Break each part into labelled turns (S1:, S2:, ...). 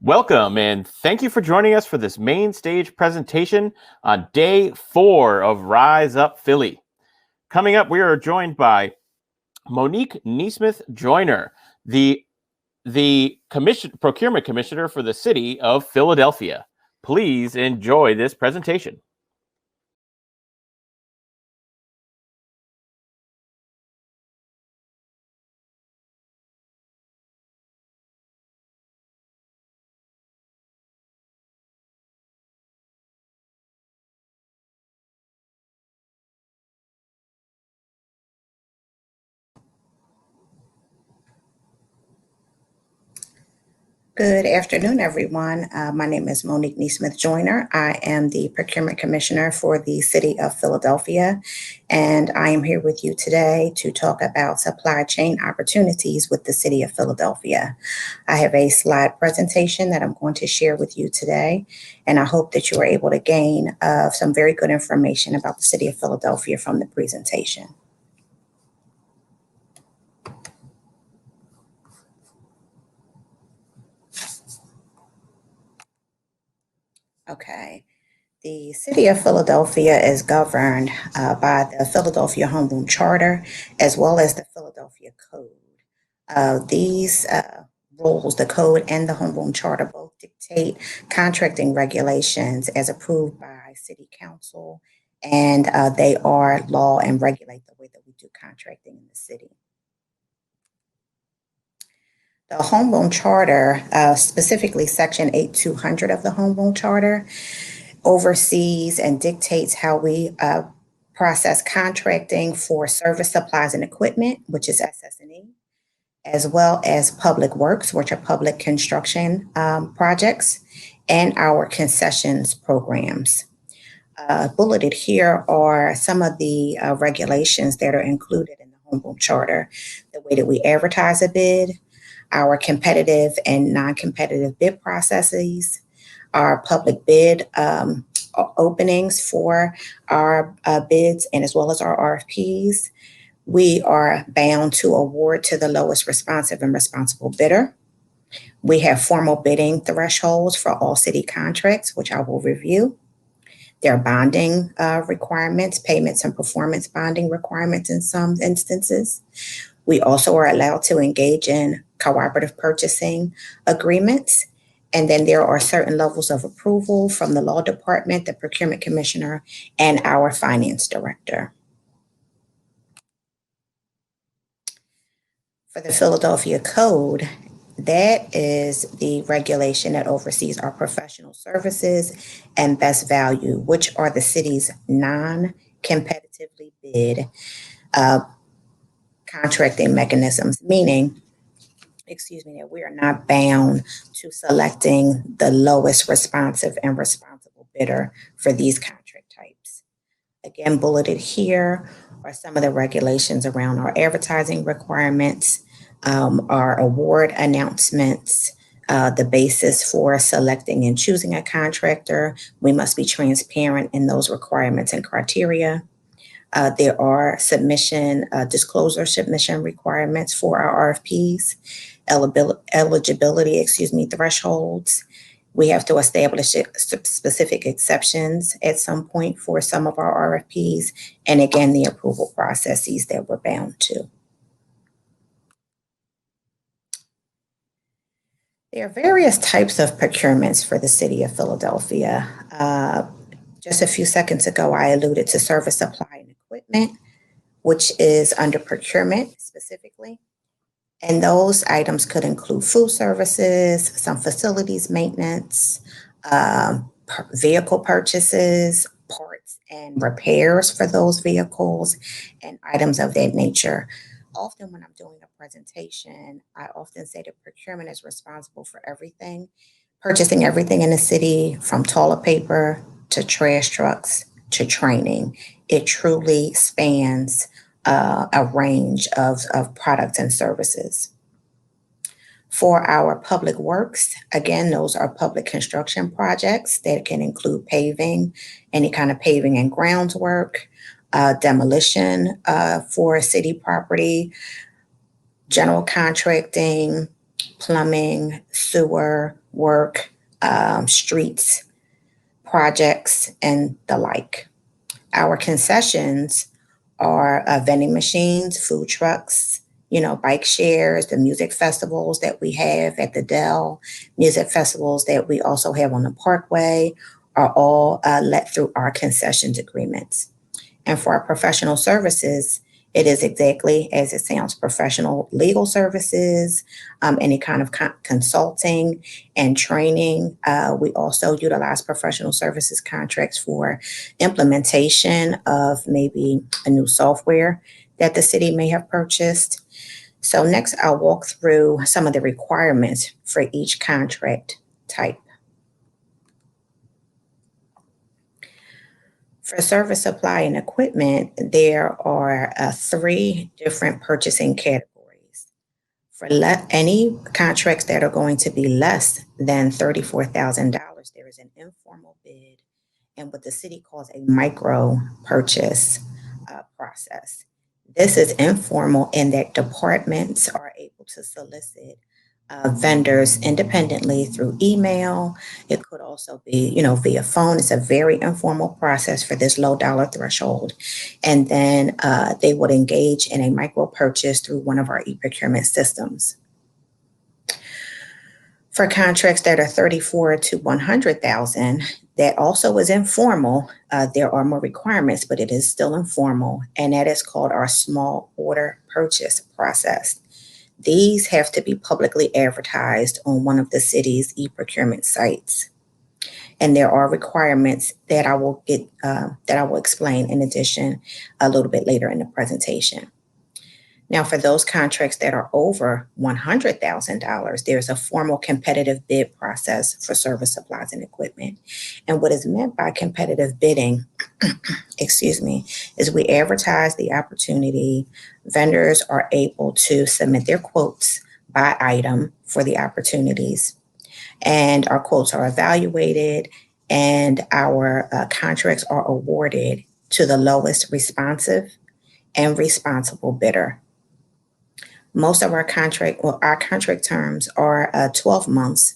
S1: Welcome and thank you for joining us for this main stage presentation on day 4 of Rise Up Philly. Coming up, we are joined by Monique Nesmith-Joyner, the Procurement Commissioner for the City of Philadelphia. Please enjoy this presentation.
S2: Good afternoon, everyone. My name is Monique Nesmith-Joyner. I am the Procurement Commissioner for the City of Philadelphia, and I am here with you today to talk about supply chain opportunities with the City of Philadelphia. I have a slide presentation that I'm going to share with you today, and I hope that you are able to gain some very good information about the City of Philadelphia from the presentation. Okay. The City of Philadelphia is governed by the Philadelphia Home Rule Charter as well as the Philadelphia Code. These rules, the code and the Home Rule Charter, both dictate contracting regulations as approved by City Council, and they are law and regulate the way that we do contracting in the city. The Home Rule Charter, specifically Section 8200 of the Home Rule Charter, oversees and dictates how we process contracting for service supplies and equipment, which is SS&E, as well as public works, which are public construction projects, and our concessions programs. Bulleted here are some of the regulations that are included in the Home Rule Charter: the way that we advertise a bid, our competitive and non-competitive bid processes, our public bid openings for our bids, and as well as our RFPs. We are bound to award to the lowest responsive and responsible bidder. We have formal bidding thresholds for all city contracts, which I will review. There are bonding requirements, payments and performance bonding requirements in some instances. We also are allowed to engage in cooperative purchasing agreements. And then there are certain levels of approval from the law department, the procurement commissioner, and our finance director. For the Philadelphia Code, that is the regulation that oversees our professional services and best value, which are the city's non-competitively bid contracting mechanisms, meaning that we are not bound to selecting the lowest responsive and responsible bidder for these contract types. Again, bulleted here are some of the regulations around our advertising requirements, our award announcements, the basis for selecting and choosing a contractor. We must be transparent in those requirements and criteria. There are disclosure submission requirements for our RFPs, eligibility thresholds. We have to establish specific exceptions at some point for some of our RFPs, and again, the approval processes that we're bound to. There are various types of procurements for the City of Philadelphia. Just a few seconds ago, I alluded to service supply and equipment, which is under procurement specifically. And those items could include food services, some facilities maintenance, vehicle purchases, parts and repairs for those vehicles, and items of that nature. Often when I'm doing a presentation, I often say that procurement is responsible for everything, purchasing everything in the city, from toilet paper to trash trucks to training. It truly spans a range of products and services. For our public works, again, those are public construction projects that can include paving, any kind of paving and grounds work, demolition for city property, general contracting, plumbing, sewer work, streets, projects, and the like. Our concessions are vending machines, food trucks, bike shares, the music festivals that we have at the Dell, music festivals that we also have on the Parkway are all let through our concessions agreements. And for our professional services, it is exactly as it sounds, professional legal services, any kind of consulting and training. We also utilize professional services contracts for implementation of maybe a new software that the city may have purchased. So next, I'll walk through some of the requirements for each contract type. For service supply and equipment, there are 3 different purchasing categories. For any contracts that are going to be less than $34,000, there is an informal bid and what the city calls a micro purchase process. This is informal in that departments are able to solicit vendors independently through email. It could also be, via phone. It's a very informal process for this low dollar threshold. And then they would engage in a micro purchase through one of our e-procurement systems. For contracts that are 34 to 100,000, that also is informal. There are more requirements, but it is still informal. And that is called our small order purchase process. These have to be publicly advertised on one of the city's e-procurement sites. And there are requirements that I will explain in addition a little bit later in the presentation. Now, for those contracts that are over $100,000, there's a formal competitive bid process for service supplies and equipment. And what is meant by competitive bidding, is we advertise the opportunity. Vendors are able to submit their quotes by item for the opportunities. And our quotes are evaluated and our contracts are awarded to the lowest responsive and responsible bidder. Most of our contract terms are 12 months.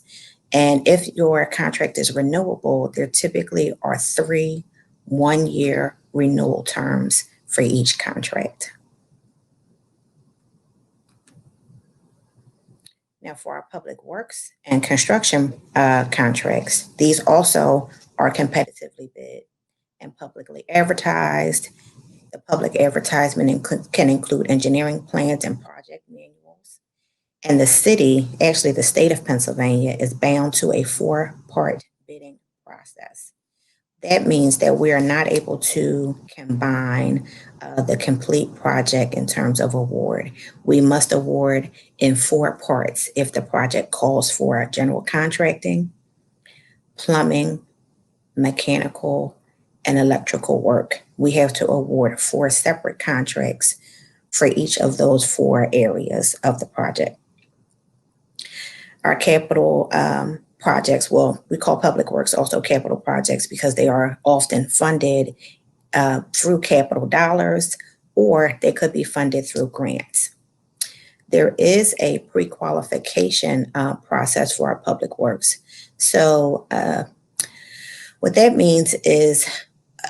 S2: And if your contract is renewable, there typically are 3 one-year renewal terms for each contract. Now, for our public works and construction contracts, these also are competitively bid and publicly advertised. The public advertisement can include engineering plans and project manuals. And the state of Pennsylvania is bound to a 4-part bidding process. That means that we are not able to combine the complete project in terms of award. We must award in 4 parts if the project calls for general contracting, plumbing, mechanical, and electrical work. We have to award 4 separate contracts for each of those 4 areas of the project. Our capital projects, we call public works also capital projects because they are often funded through capital dollars, or they could be funded through grants. There is a pre-qualification process for our public works. So what that means is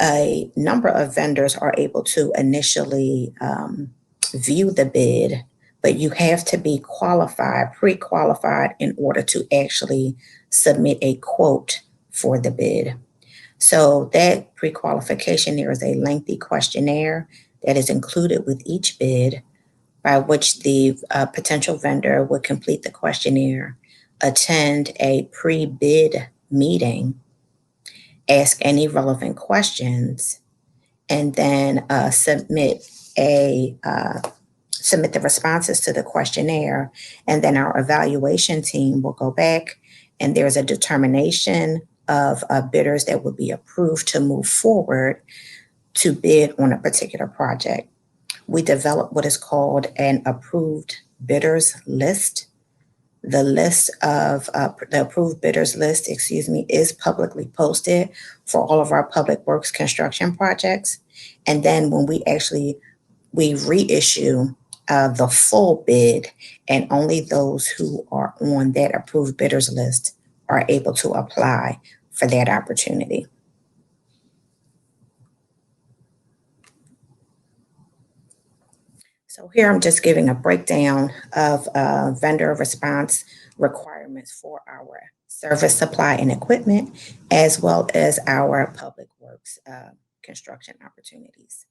S2: a number of vendors are able to initially view the bid, but you have to be pre-qualified in order to actually submit a quote for the bid. So that pre-qualification, there is a lengthy questionnaire that is included with each bid by which the potential vendor would complete the questionnaire, attend a pre-bid meeting, ask any relevant questions, and then submit the responses to the questionnaire. And then our evaluation team will go back and there's a determination of bidders that would be approved to move forward to bid on a particular project. We develop what is called an approved bidders list. The approved bidders list, is publicly posted for all of our public works construction projects. And then when we reissue the full bid, and only those who are on that approved bidders list are able to apply for that opportunity. So here I'm just giving a breakdown of vendor response requirements for our service, supply, and equipment, as well as our public works construction opportunities.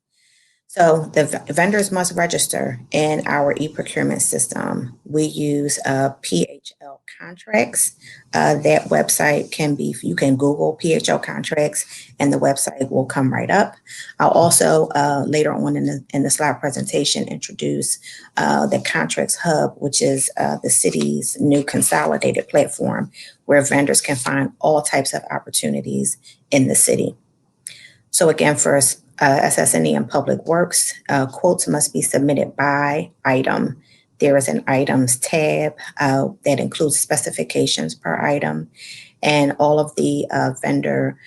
S2: So the vendors must register in our e-procurement system. We use PHL Contracts. That website can be, you can Google PHL Contracts and the website will come right up. I'll also later on in the slide presentation introduce the Contracts Hub, which is the city's new consolidated platform where vendors can find all types of opportunities in the city. So again, first, SS&E and Public Works, quotes must be submitted by item. There is an items tab that includes specifications per item, and all of the vendor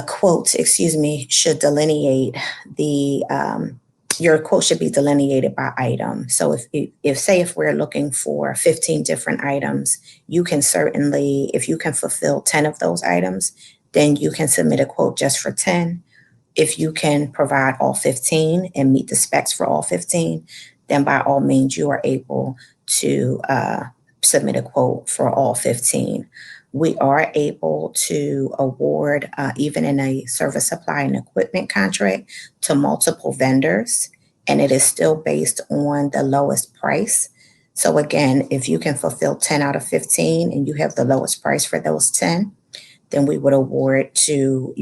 S2: quotes, should delineate your quote should be delineated by item. So if we're looking for 15 different items, you can certainly, if you can fulfill 10 of those items, then you can submit a quote just for 10. If you can provide all 15 and meet the specs for all 15, then by all means, you are able to submit a quote for all 15. We are able to award, even in a service supply and equipment contract, to multiple vendors, and it is still based on the lowest price. So again, if you can fulfill 10 out of 15 and you have the lowest price for those 10, then we would award to,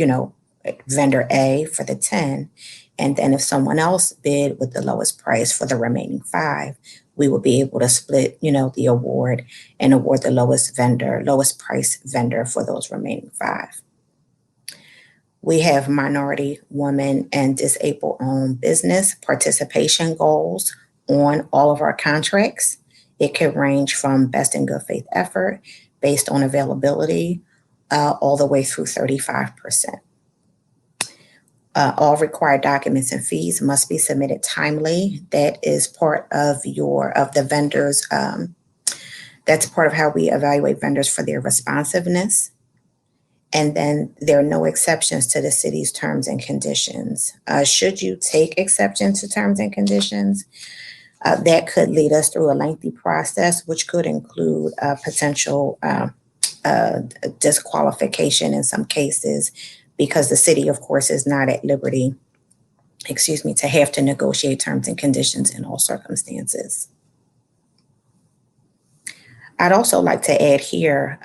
S2: vendor A for the 10. And then if someone else bid with the lowest price for the remaining 5, we will be able to split, the award and award the lowest price vendor for those remaining 5. We have minority, women, and disabled-owned business participation goals on all of our contracts. It can range from best in good faith effort based on availability all the way through 35%. All required documents and fees must be submitted timely. That is part of the vendors. That's part of how we evaluate vendors for their responsiveness. And then there are no exceptions to the city's terms and conditions. Should you take exception to terms and conditions, that could lead us through a lengthy process, which could include potential disqualification in some cases, because the city, of course, is not at liberty, to have to negotiate terms and conditions in all circumstances. I'd also like to add here,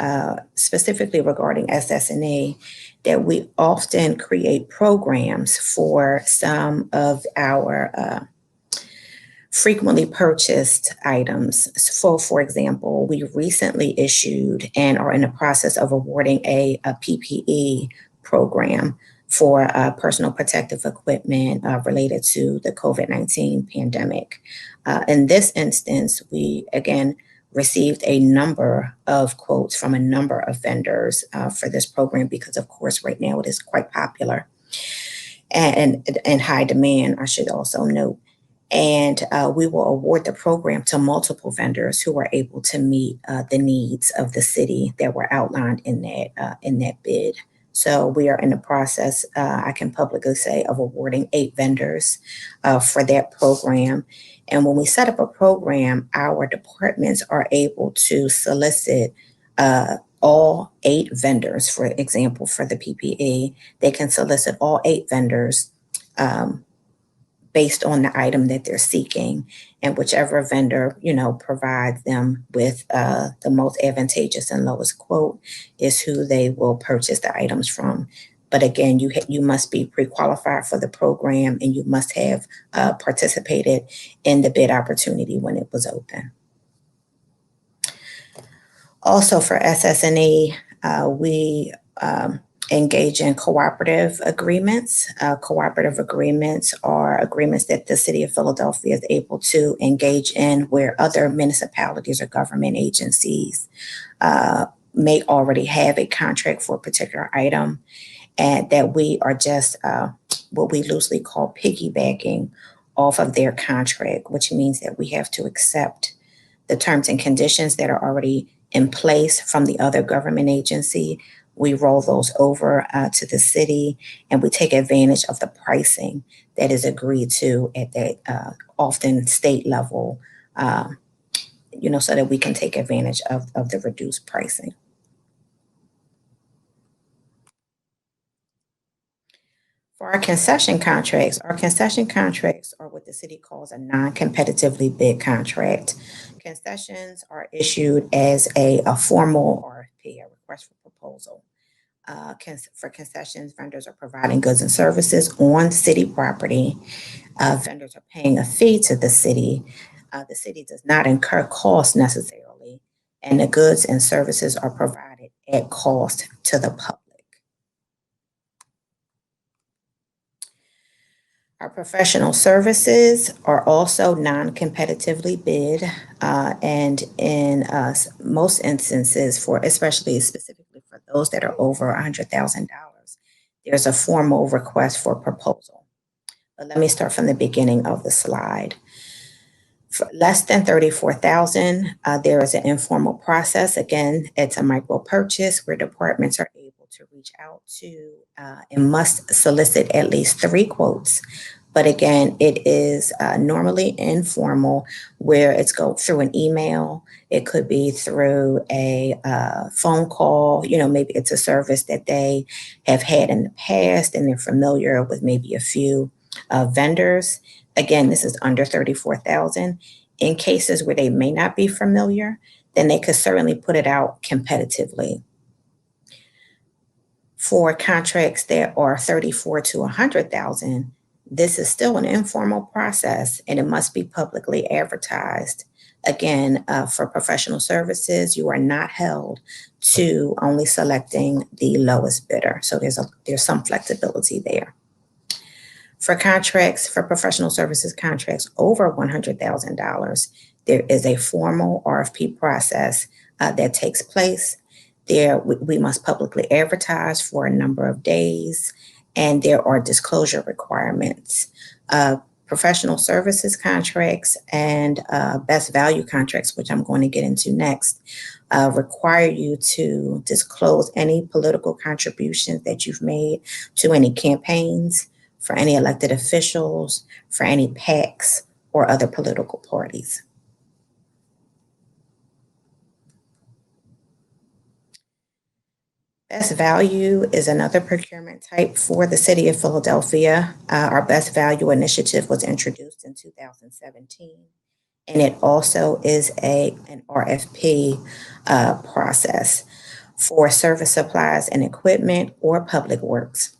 S2: specifically regarding SS&E, that we often create programs for some of our frequently purchased items. So, for example, we recently issued and are in the process of awarding a PPE program for personal protective equipment related to the COVID-19 pandemic. In this instance, we, again, received a number of quotes from a number of vendors for this program because, of course, right now it is quite popular and high demand, I should also note. And we will award the program to multiple vendors who are able to meet the needs of the city that were outlined in that bid. So we are in the process, I can publicly say, of awarding 8 vendors for that program. And when we set up a program, our departments are able to solicit all 8 vendors. For example, for the PPE, they can solicit all 8 vendors based on the item that they're seeking, and whichever vendor, provides them with the most advantageous and lowest quote is who they will purchase the items from. But again, you must be pre-qualified for the program, and you must have participated in the bid opportunity when it was open. Also for SS&E, we engage in cooperative agreements. Cooperative agreements are agreements that the City of Philadelphia is able to engage in where other municipalities or government agencies may already have a contract for a particular item, and that we are just what we loosely call piggybacking off of their contract, which means that we have to accept the terms and conditions that are already in place from the other government agency. We roll those over to the city, and we take advantage of the pricing that is agreed to at that often state level, so that we can take advantage of the reduced pricing. For our concession contracts are what the city calls a non-competitively bid contract. Concessions are issued as a formal RFP, a request for proposal. For concessions, vendors are providing goods and services on city property. Vendors are paying a fee to the city. The city does not incur costs necessarily, and the goods and services are provided at cost to the public. Our professional services are also non-competitively bid, and in most instances, especially specifically for those that are over $100,000, there's a formal request for proposal. But let me start from the beginning of the slide. For less than $34,000, there is an informal process. Again, it's a micro purchase where departments are able to reach out to and must solicit at least 3 quotes. But again, it is normally informal, where it's go through an email. It could be through a phone call. Maybe it's a service that they have had in the past, and they're familiar with maybe a few vendors. Again, this is under $34,000. In cases where they may not be familiar, then they could certainly put it out competitively. For contracts that are $34,000 to $100,000, this is still an informal process, and it must be publicly advertised. Again, for professional services, you are not held to only selecting the lowest bidder. So there's some flexibility there. For professional services contracts over $100,000, there is a formal RFP process that takes place. There, we must publicly advertise for a number of days, and there are disclosure requirements. Professional services contracts and best value contracts, which I'm going to get into next, require you to disclose any political contributions that you've made to any campaigns, for any elected officials, for any PACs or other political parties. Best value is another procurement type for the city of Philadelphia. Our best value initiative was introduced in 2017, and it also is an RFP process for service supplies and equipment or public works.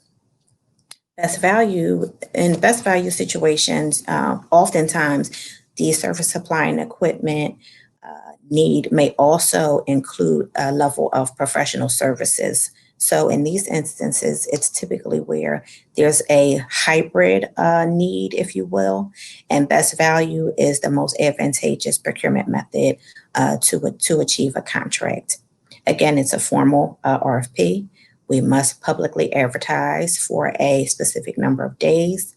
S2: Best value situations, oftentimes the service supply and equipment need may also include a level of professional services. So in these instances, it's typically where there's a hybrid need, if you will, and best value is the most advantageous procurement method to achieve a contract. Again, it's a formal RFP. We must publicly advertise for a specific number of days.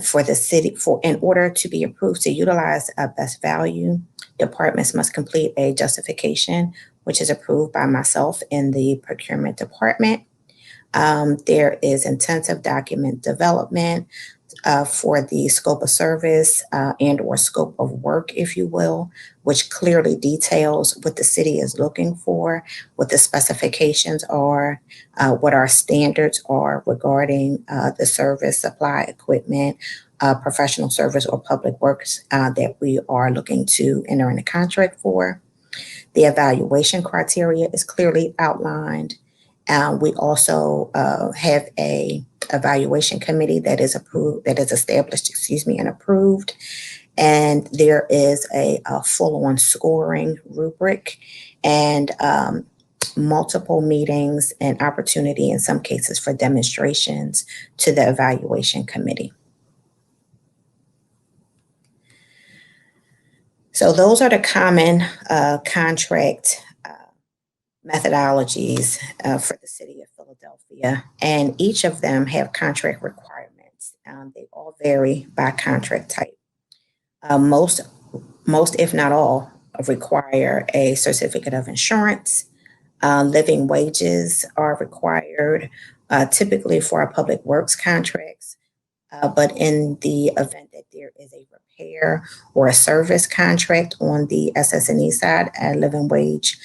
S2: For the city, in order to be approved to utilize best value, departments must complete a justification, which is approved by myself in the procurement department. There is intensive document development for the scope of service and or scope of work, if you will, which clearly details what the city is looking for, what the specifications are, what our standards are regarding the service, supply, equipment, professional service or public works that we are looking to enter in a contract for. The evaluation criteria is clearly outlined. We also have a evaluation committee that is established, and approved. And there is a full-on scoring rubric and multiple meetings and opportunity in some cases for demonstrations to the evaluation committee. So those are the common contract methodologies for the city of Philadelphia, and each of them have contract requirements They all vary by contract type. Most, if not all, require a certificate of insurance. Living wages are required, typically for our public works contracts. But in the event that there is a repair or a service contract on the SS&E side, living wage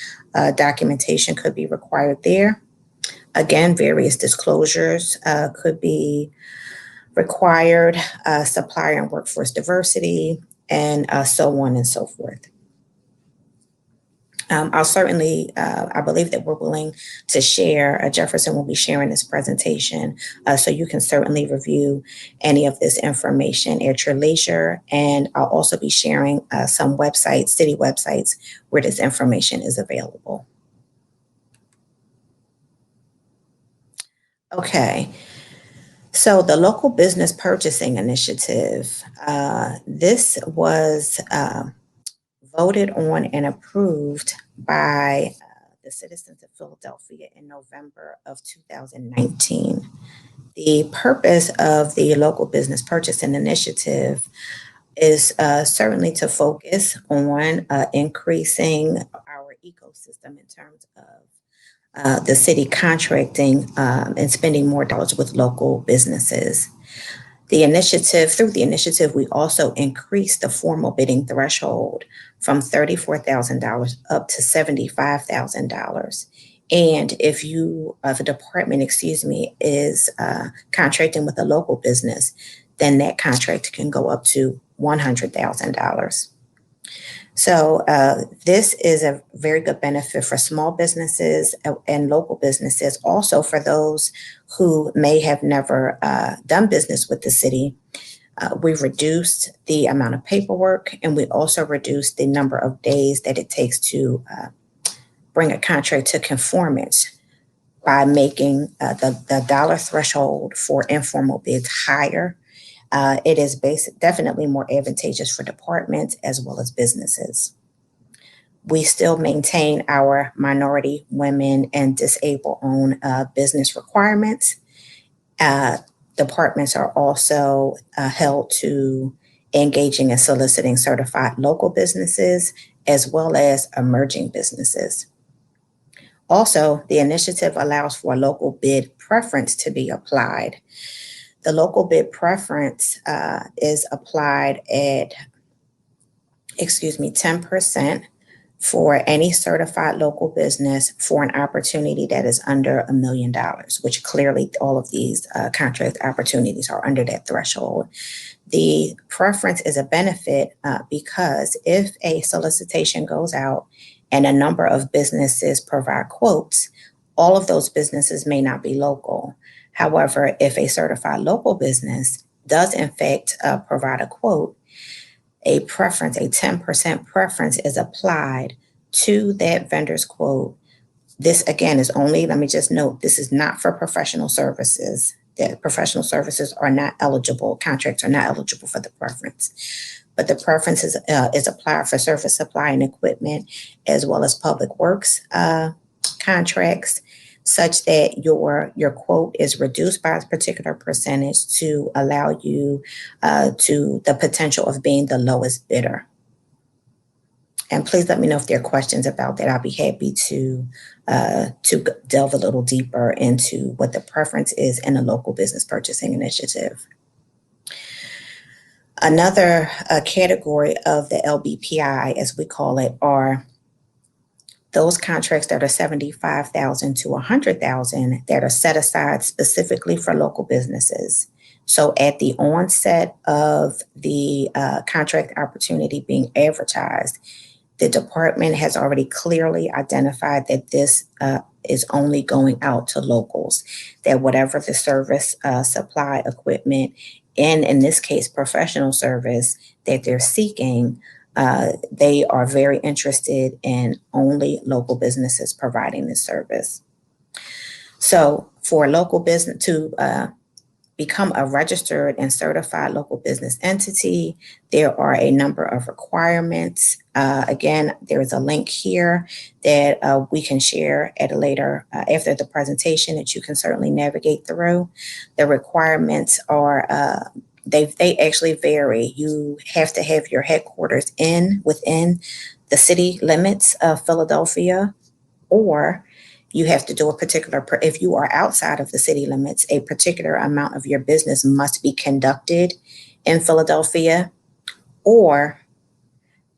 S2: documentation could be required there. Again, various disclosures could be required, supplier and workforce diversity, and so on and so forth. I'll certainly, I believe that we're willing to share, Jefferson will be sharing this presentation, so you can certainly review any of this information at your leisure. And I'll also be sharing some websites, city websites, where this information is available. Okay, so the Local Business Purchasing Initiative, this was voted on and approved by the citizens of Philadelphia in November of 2019. The purpose of the Local Business Purchasing Initiative is certainly to focus on increasing our ecosystem in terms of the city contracting and spending more dollars with local businesses. Through the initiative, we also increased the formal bidding threshold from $34,000 up to $75,000. And if a department, is contracting with a local business, then that contract can go up to $100,000. So this is a very good benefit for small businesses and local businesses. Also for those who may have never done business with the city, we've reduced the amount of paperwork, and we also reduced the number of days that it takes to bring a contract to conformance by making the dollar threshold for informal bids higher. It is definitely more advantageous for departments as well as businesses. We still maintain our minority, women, and disabled-owned business requirements. Departments are also held to engaging and soliciting certified local businesses as well as emerging businesses. Also, the initiative allows for a local bid preference to be applied. The local bid preference is applied at, 10% for any certified local business for an opportunity that is under $1 million, which clearly all of these contract opportunities are under that threshold. The preference is a benefit because if a solicitation goes out and a number of businesses provide quotes, all of those businesses may not be local. However, if a certified local business does in fact provide a quote, a 10% preference is applied to that vendor's quote. This again is only, let me just note, this is not for professional services. That professional services are not eligible, contracts are not eligible for the preference. But the preference is applied for surface supply and equipment as well as public works contracts, such that your quote is reduced by a particular percentage to allow you to the potential of being the lowest bidder. And please let me know if there are questions about that. I'll be happy to delve a little deeper into what the preference is in a local business purchasing initiative. Another category of the LBPI, as we call it, are those contracts that are $75,000 to $100,000 that are set aside specifically for local businesses. So at the onset of the contract opportunity being advertised, the department has already clearly identified that this is only going out to locals, that whatever the service, supply, equipment, and in this case, professional service that they're seeking, they are very interested in only local businesses providing this service. So for a local business to become a registered and certified local business entity, there are a number of requirements. Again, there is a link here that we can share at a later, after the presentation, that you can certainly navigate through. The requirements are, they actually vary. You have to have your headquarters within the city limits of Philadelphia, or you have to do a particular, if you are outside of the city limits, a particular amount of your business must be conducted in Philadelphia, or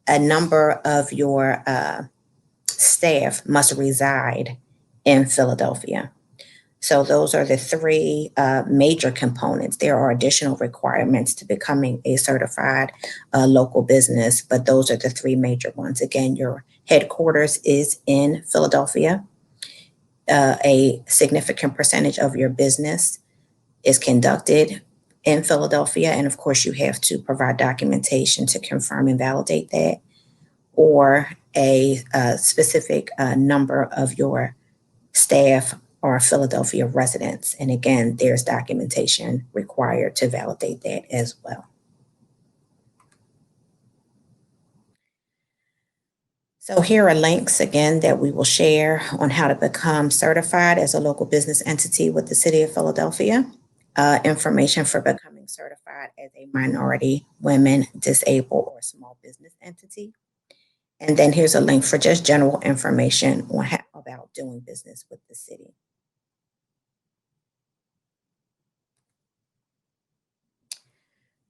S2: a number of your staff must reside in Philadelphia. So those are the three major components. There are additional requirements to becoming a certified local business, but those are the three major ones. Again, your headquarters is in Philadelphia. A significant percentage of your business is conducted in Philadelphia. And of course, you have to provide documentation to confirm and validate that, or a specific number of your staff are Philadelphia residents. And again, there's documentation required to validate that as well. So here are links again that we will share on how to become certified as a local business entity with the City of Philadelphia. Information for becoming certified as a minority, women, disabled, or small business entity. And then here's a link for just general information on about doing business with the city.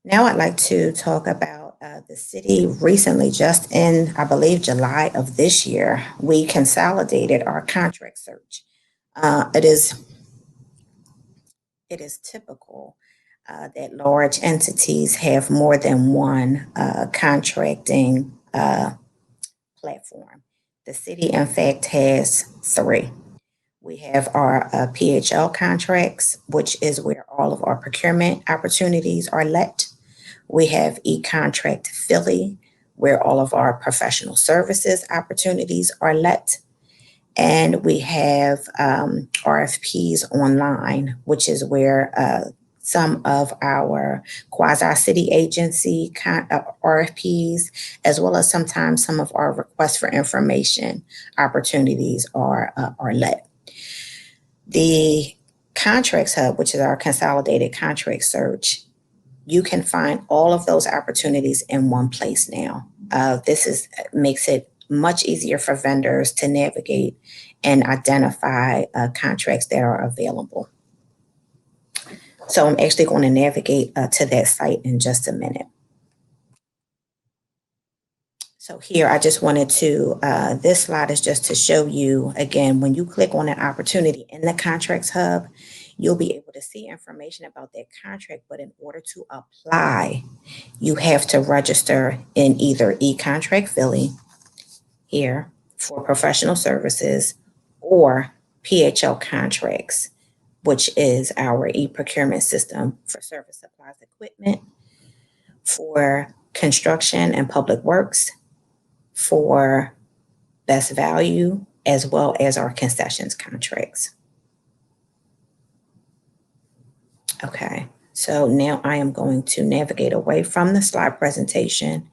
S2: Now I'd like to talk about the city recently, just in, I believe, July of this year, we consolidated our contract search. It is typical that large entities have more than one contracting platform. The city, in fact, has three. We have our PHL contracts, which is where all of our procurement opportunities are let. We have Contractsfiller, where all of our professional services opportunities are let. And we have RFPs online, which is where some of our quasi-city agency RFPs, as well as sometimes some of our requests for information opportunities are let. The Contracts Hub, which is our consolidated contract search, you can find all of those opportunities in one place now. This makes it much easier for vendors to navigate and identify contracts that are available. So I'm actually going to navigate to that site in just a minute. So here, I just wanted to, this slide is just to show you, again, when you click on an opportunity in the Contracts Hub, you'll be able to see information about that contract, but in order to apply, you have to register in either Contractsfiller here for professional services, or PHL contracts, which is our procurement system for service supplies equipment, for construction and public works, for best value, as well as our concessions contracts. Okay, so now I am going to navigate away from the slide presentation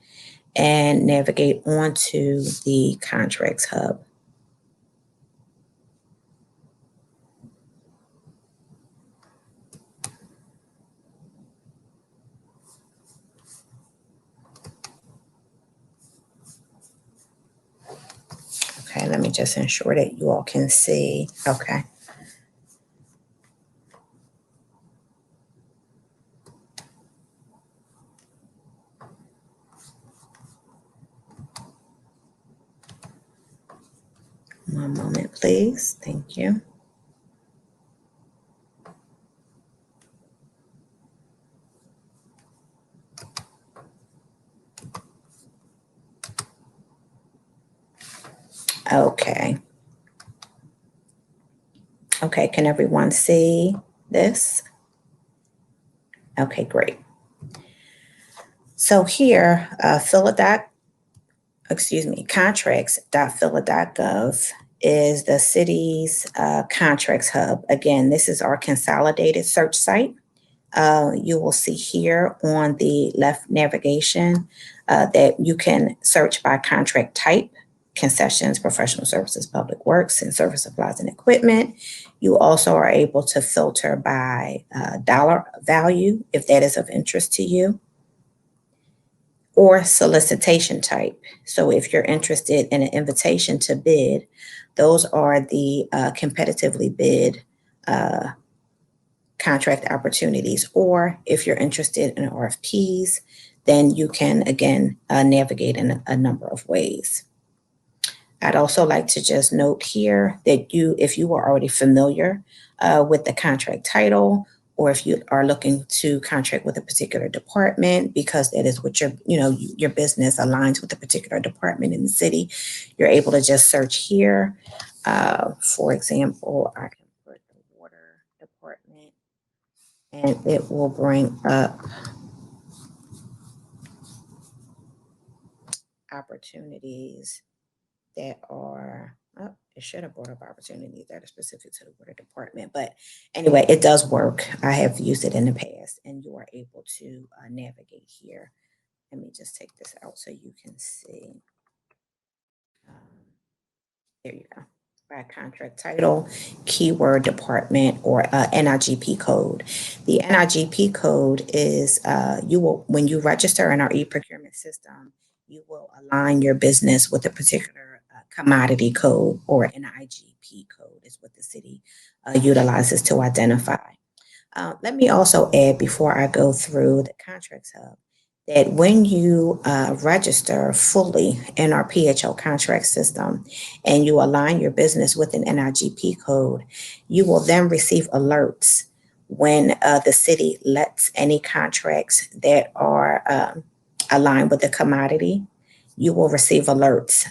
S2: and navigate onto the Contracts Hub. Okay, let me just ensure that you all can see. Okay. One moment, please. Thank you. Okay. Okay, can everyone see this? Okay, great. So here, contracts.phila.gov is the city's Contracts Hub. Again, this is our consolidated search site. You will see here on the left navigation that you can search by contract type: concessions, professional services, public works, and service supplies and equipment. You also are able to filter by dollar value if that is of interest to you, or solicitation type. So if you're interested in an invitation to bid, those are the competitively bid contract opportunities. Or if you're interested in RFPs, then you can again navigate in a number of ways. I'd also like to just note here that if you are already familiar with the contract title, or if you are looking to contract with a particular department because that is what your business aligns with a particular department in the city, you're able to just search here. For example, I can put the water department, and it will bring up opportunities that are, oh, it should have brought up opportunities that are specific to the water department. But anyway, it does work. I have used it in the past, and you are able to navigate here. Let me just take this out so you can see. There you go. By contract title, keyword, department, or NIGP code. The NIGP code is when you register in our e-procurement system, you will align your business with a particular commodity code, or NIGP code is what the city utilizes to identify. Let me also add, before I go through the Contracts Hub, that when you register fully in our PHO contract system and you align your business with an NIGP code, you will then receive alerts when the city lets any contracts that are aligned with the commodity. You will receive alerts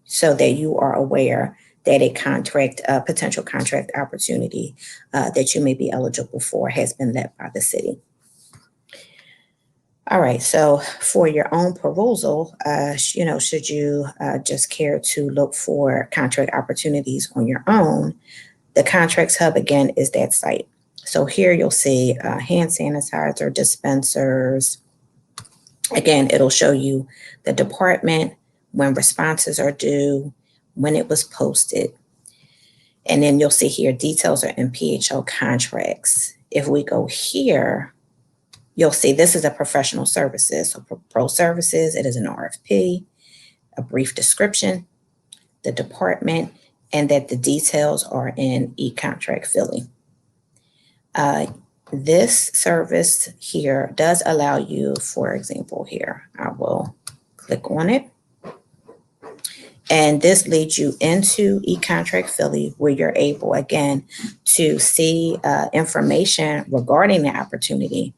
S2: so that you are aware that a potential contract opportunity that you may be eligible for has been let by the city. All right, so for your own perusal, should you just care to look for contract opportunities on your own, the Contracts Hub, again, is that site. So here you'll see hand sanitizer dispensers. Again, it'll show you the department, when responses are due, when it was posted. And then you'll see here details are in PHO contracts. If we go here, you'll see this is a professional services. So for pro services, it is an RFP, a brief description, the department, and that the details are in e-Contractsfiller. This service here does allow you, for example, here, I will click on it. And this leads you into e-Contractsfiller, where you're able, again, to see information regarding the opportunity,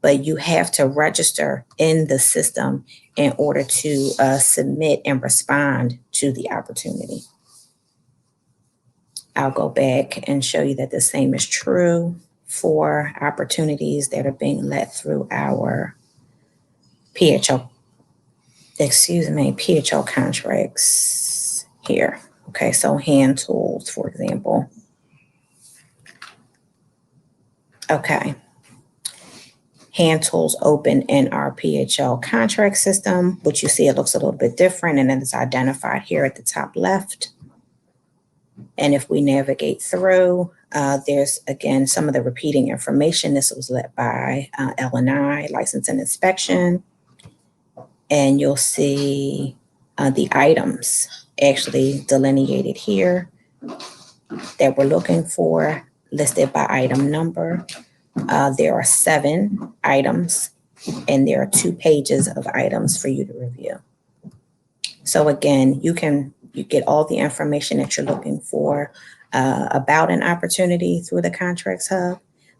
S2: but you have to register in the system in order to submit and respond to the opportunity. I'll go back and show you that the same is true for opportunities that are being let through our PHO contracts here. Okay, so hand tools, for example. Okay. Hand tools open in our PHO contract system, which you see it looks a little bit different, and then it's identified here at the top left. And if we navigate through, there's, again, some of the repeating information. This was led by L&I, License and Inspection. And you'll see the items actually delineated here that we're looking for, listed by item number. There are 7 items, and there are 2 pages of items for you to review. So again, you get all the information that you're looking for about an opportunity through the Contracts Hub,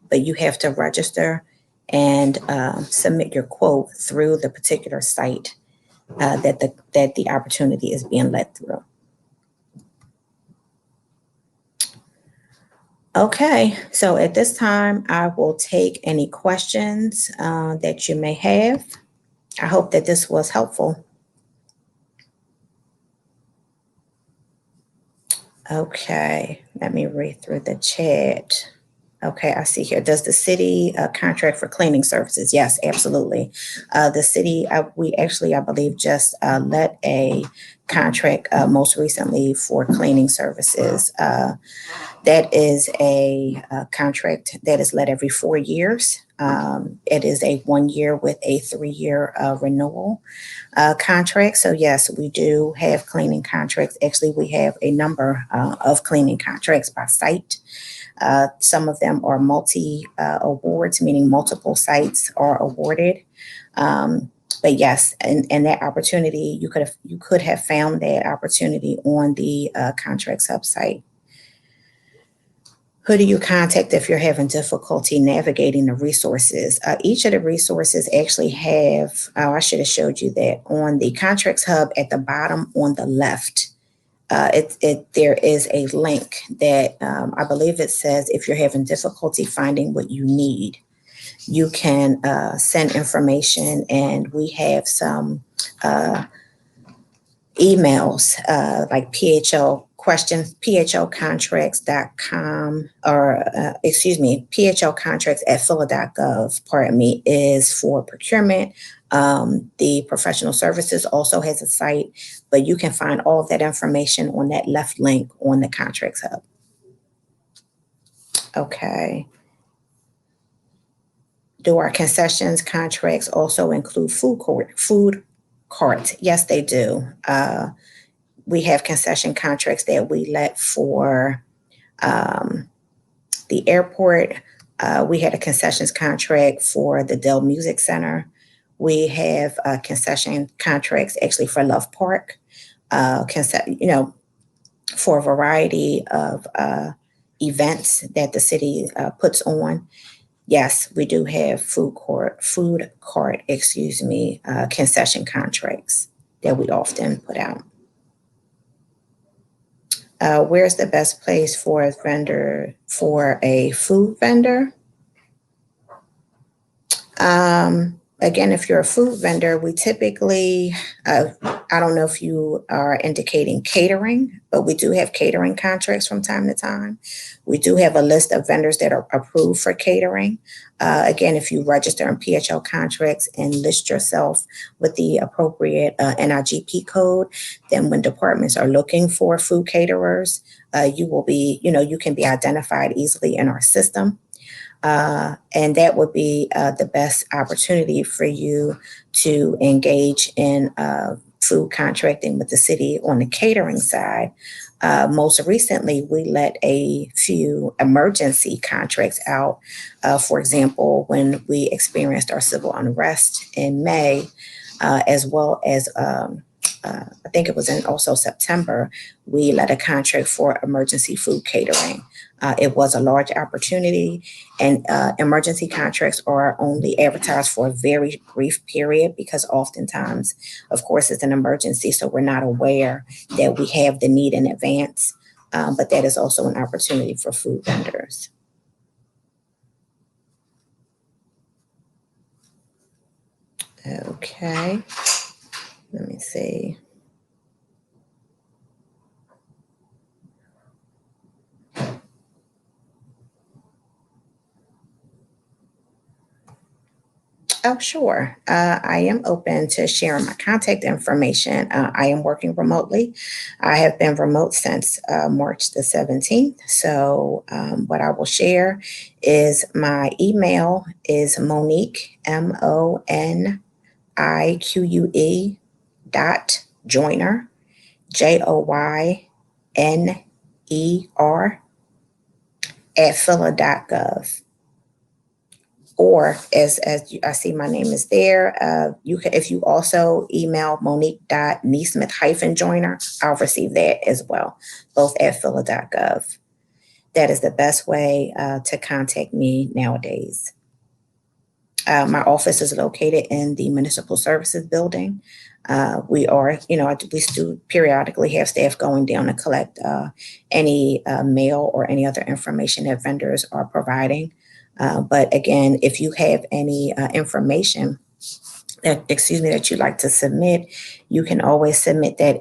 S2: but you have to register and submit your quote through the particular site that the opportunity is being led through. Okay, so at this time, I will take any questions that you may have. I hope that this was helpful. Okay, let me read through the chat. Okay, I see here. Does the city contract for cleaning services? Yes, absolutely. The city, we actually, I believe, just let a contract most recently for cleaning services. That is a contract that is let every 4 years. It is a 1 year with a 3 year renewal contract. So yes, we do have cleaning contracts. Actually, we have a number of cleaning contracts by site. Some of them are multi awards, meaning multiple sites are awarded. But yes, and that opportunity, you could have found that opportunity on the Contracts Hub site. Who do you contact if you're having difficulty navigating the resources? Each of the resources actually have, I should have showed you that on the Contracts Hub at the bottom on the left. There is a link that I believe it says if you're having difficulty finding what you need, you can send information, and we have some emails like PHL questions, phlcontracts.com, or phlcontracts@phila.gov, pardon me, is for procurement. The professional services also has a site, but you can find all of that information on that left link on the Contracts Hub. Okay. Do our concessions contracts also include food cart? Yes, they do. We have concession contracts that we let for the airport. We had a concessions contract for the Dell Music Center. We have concession contracts actually for Love Park, for a variety of events that the city puts on. Yes, we do have food cart, concession contracts that we often put out. Where's the best place for a food vendor? Again, if you're a food vendor, we typically, I don't know if you are indicating catering, but we do have catering contracts from time to time. We do have a list of vendors that are approved for catering. Again, if you register in PHL contracts and list yourself with the appropriate NIGP code, then when departments are looking for food caterers, you can be identified easily in our system. And that would be the best opportunity for you to engage in food contracting with the city on the catering side. Most recently, we let a few emergency contracts out. For example, when we experienced our civil unrest in May, as well as I think it was in also September, we let a contract for emergency food catering. It was a large opportunity, and emergency contracts are only advertised for a very brief period because oftentimes, of course, it's an emergency, so we're not aware that we have the need in advance, but that is also an opportunity for food vendors. Okay, let me see. Oh, sure. I am open to sharing my contact information. I am working remotely. I have been remote since March the 17th. So what I will share is my email is Monique, MONIQUE .Joyner, JOYNER @phila.gov. Or as I see my name is there, you can, if you also email Monique.Nesmith-Joyner, I'll receive that as well, both @phila.gov. That is the best way to contact me nowadays. My office is located in the Municipal Services Building. We do periodically have staff going down to collect any mail or any other information that vendors are providing. But again, if you have any information that you'd like to submit, you can always submit that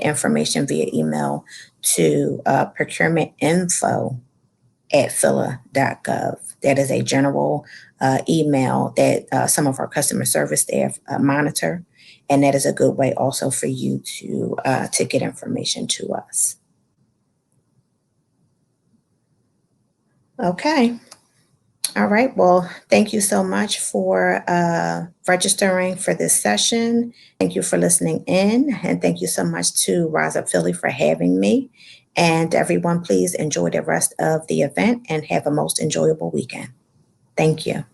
S2: information via email to procurementinfo filler.gov. That is a general email that some of our customer service staff monitor. And that is a good way also for you to get information to us. Okay. All right. Well, thank you so much for registering for this session. Thank you for listening in. And thank you so much to Rise Up Philly for having me. And everyone, please enjoy the rest of the event and have a most enjoyable weekend. Thank you.